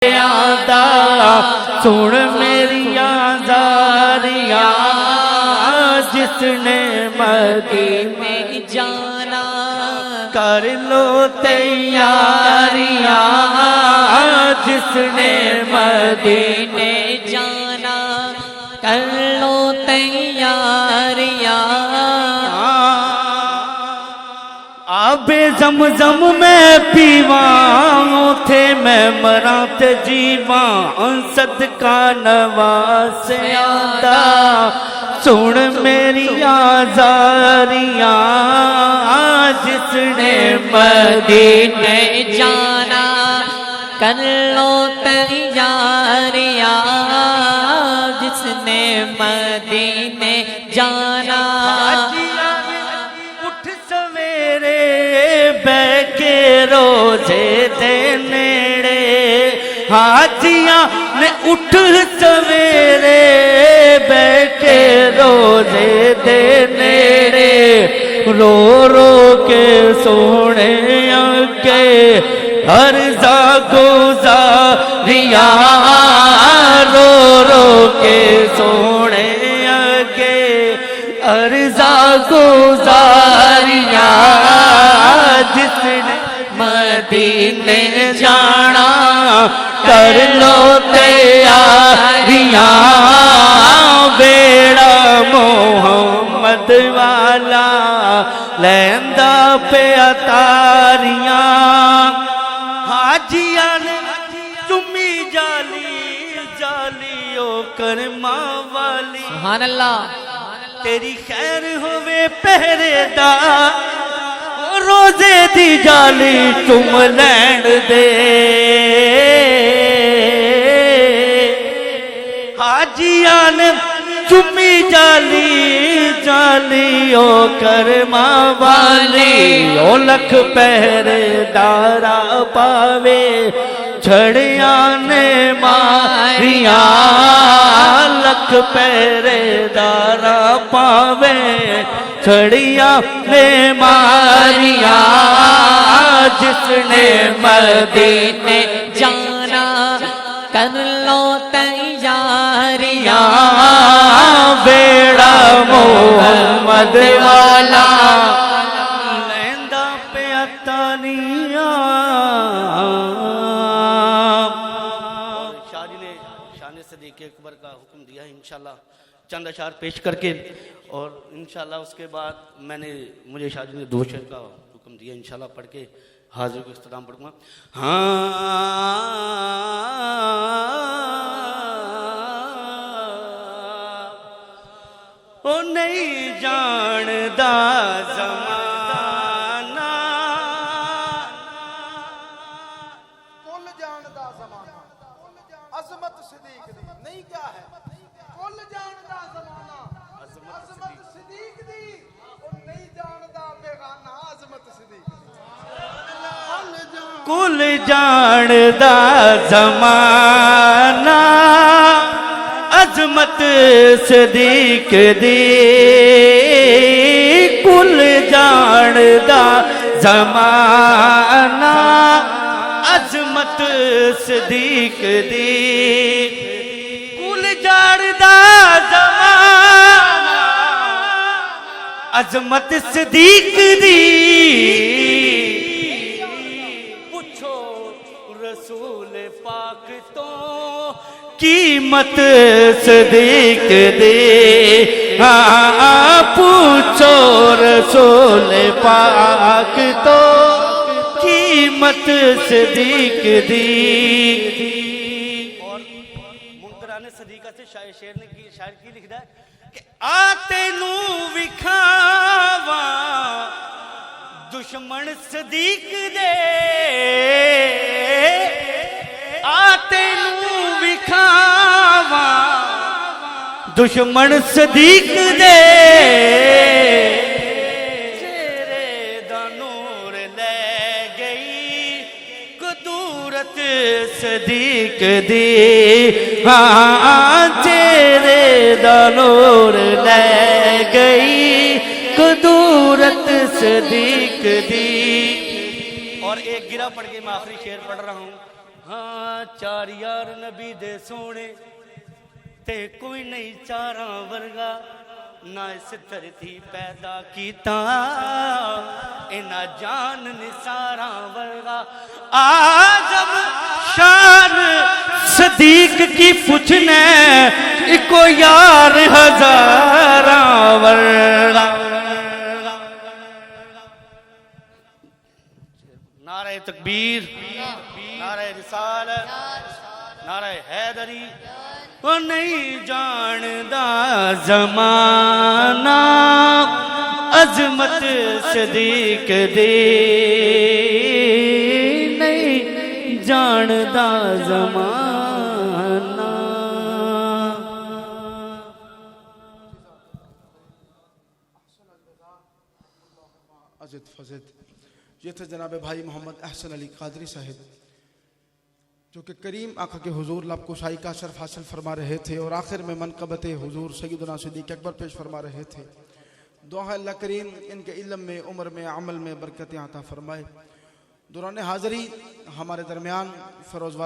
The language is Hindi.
आदा सुन मेरिया जारियां जिसने मदीने जाना कर लो तैयारियां जिसने मदीने जाना कर लो तैयारियां। आबे जमजम में पीवा थे मैं मरा ते जीवा सदका नवास आदा सुन मेरिया जारियां जिसने मदीने जाना कर लो तैयारियां जिसने मदीने जाना। उठ सवेरे बैके रोजे दे नेड़े हाजियां ने उठ सवेरे बैके रोजे दे नेड़े रो रो के सोने अगे अर्जा गुजारियां रो रो के सोने अगे अर्जा गुजारियां जिसने मदीने जाना कर लो तैयारियां बेड़ा मोहम्मद वाला लैंदा पे तारियां हाजियां ने चुम्मी जाली जालियो करमा वाली सुभान अल्लाह। तेरी खैर होवे पहरेदार रोजे दी जाली चुम लैण दे हाजियां ने चुम्मी जाली जालियो करमा वाली ओ लख पहरेदारा पावे छड़िया ने मारिया लख पहरेदारा पावे छड़िया ने मारिया जिसने मदीने जाना कर लो तैयारियां बेड़ा मोहम्मद वाला लैंदा पे तारियां। शाह जी ने शान सदीक़ अकबर का हुक्म दिया है इंशाल्लाह चंद अशार पेश करके और इंशाल्लाह उसके बाद मुझे शाह जी ने दो शेर का हुक्म दिया इंशाल्लाह पढ़ के हाजिर को इख्तिताम पढ़ूंगा। ओ नहीं जानदा ज़माना कुल जानदा ज़माना अज़मत सिद्दीक़ दी नहीं क्या है कुल जानदा ज़माना अज़मत सिद्दीक़ दी और नहीं जानदा बेगाना अज़मत सिद्दीक़ दी कुल जानदा ज़माना अज़मत सिद्दीक़ दी कुल जानदा ज़माना अज़मत सिद्दीक़ दी कुल जानदा ज़माना अज़मत सिद्दीक़ दी पूछो रसूल पाक तो कीमत सिद्दीक़ दे हाँ पूछो रसूल पाक तो कीमत सिद्दीक़ दी। और मुंतराने सदीक़ा से शायर ने की शायर की लिखदा है कि आते नू विखावा दुश्मन सिद्दीक़ दे आते नू विखावा दुश्मन सिद्दीक़ दे चेहरे दा नूर ले गई कुदरत सिद्दीक़ दी हाँ चेहरे दा नूर ले गई कुदरत सिद्दीक़ दी। और एक गिरा पढ़ के मैं आखिरी शेर पढ़ रहा हूँ। हाँ चार यार नबी दे सोने ते कोई नहीं चारा वर्गा ना इस धरती पैदा कीता इना जान निसारा वर्गा आजम शान सदीक की पूछने इको यार हजारा वर्गा नारे तकबीर नारे रिसालत नारे हैदरी वो नहीं जानदा जमाना अजमत सदीक दे नहीं जानदा जमाना अजित फजिद ये थे जनाब भाई मोहम्मद अहसन अली कादरी साहिब जो कि करीम आका के हुजूर लब कुशाई का शर्फ हासिल फरमा रहे थे और आखिर में मनकबत हुजूर सैयदना सिद्दीक़ अकबर पेश फरमा रहे थे। दुआ है अल्लाह करीम इनके इल्म में उम्र में अमल में बरकतें अता फरमाए। दौरान हाज़री हमारे दरमियान फरोज़